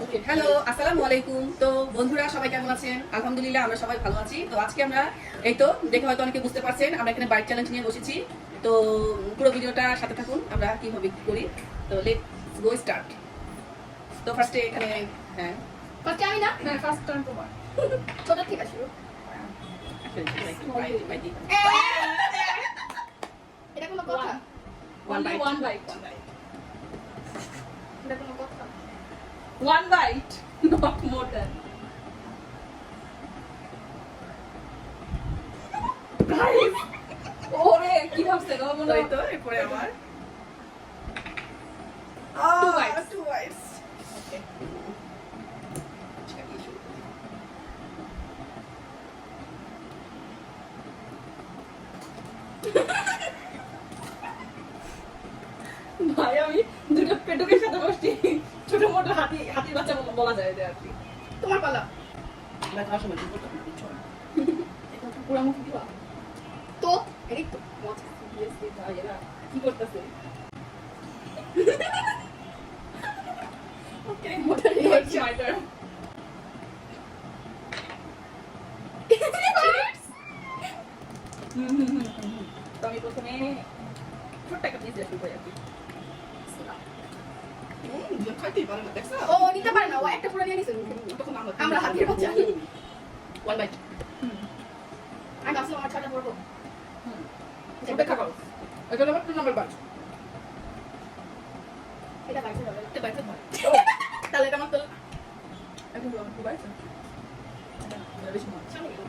ওকে, hello, আসসালামু আলাইকুম। তো বন্ধুরা সবাই কেমন আছেন? আলহামদুলিল্লাহ আমরা সবাই ভালো আছি। তো আজকে আমরা এই তো দেখে হয়তো অনেকে বুঝতে পারছেন আমরা এখানে বাইক চ্যালেঞ্জ নিয়ে বসেছি। তো পুরো ভিডিওটা সাথে থাকুন আমরা কিভাবে কি করি। তো লেটস গো স্টার্ট। তো ফার্স্টে এখানে হ্যাঁ ফার্স্ট আমি না ফার্স্ট টার্ন তোমার ছোট থেকে শুরু এটা কোনো কথা ওয়ান বাইট One bite. এটা কোনো কথা One bite, not more than. Guys, ওরে কি ভাবছে গো মনে তো এই তো এরপরে আমার Two bites. টু বাইটস ওকে ভাই আমি দুটো পেটুকের সাথে বসছি ছোট মোটো হাতির বাচ্চা বলা যায় এদের আর কি তোমার পালা আমরা খাওয়ার সময় কি করতে হবে? এখন তো পুরো মুখ দিবা তো এদিক তো মজা সিরিয়াসলি ভাই এরা কি করতেছে ওকে মোটা It's my turn. তো আমি প্রথমে ছোট্ট একটা পিস দিয়ে শুরু করি আর কি খাইতেই পারে না দেখছো ও নিতে পারে না ও একটা পুরো নিয়ে নিছে তখন আমরা হাতির বাচ্চা ওয়ান বাইট আমি ভাবছিলাম আমার ছটা পড়বো অপেক্ষা করো এটা আমার 2 নাম্বার বার এটা বাইরে যাবে এটা বাইট তাহলে এটা আমার তো এখন তো আমার 2 বাইছে এটা বেশি মজা সামনে গেল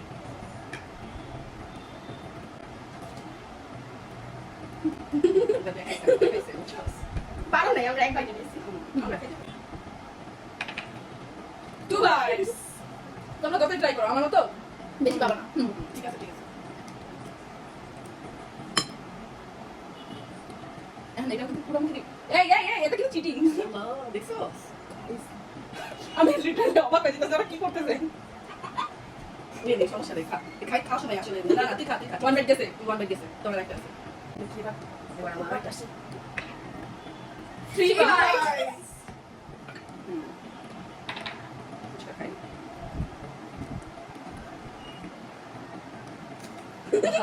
পারো নাই আমরা একবার নিয়ে নিয়েছি আমরা খাইতে পারি 2 বাইস তোমরা কত ট্রাই করো আমার মতো বেশি পাবো না ঠিক আছে ঠিক আছে এখন এটা কিন্তু পুরো মুখে এই এটা কিন্তু চিটিং দেখছো আমি লিটারালি অবাক হয়ে যেতেছি ওরা কি করতেছে নিয়ে নে সমস্যা নেই খাই খাওয়ার সময় আসলে না না তুই খা 1 মিনিট গেছে ওয়ান বাইট গেছে তোমার একটা আছে এবার আমার বাইট আসছে 3 বাইস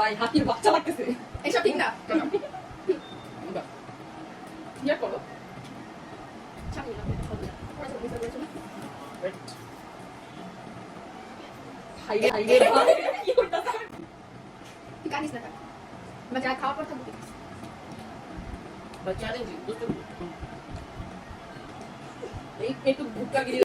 ভাই হাতির বাচ্চা লাগতেছে এইসব ঠিক না ইয়া করো সামনে না ওরা সব মিশা করেছিল হাই ভাই কি করতেছে তুই কানিস না আমরা যা খাওয়ার পর থাকবো বা চ্যালেঞ্জিং বুঝতে এই একটু ভুক্কা গিরি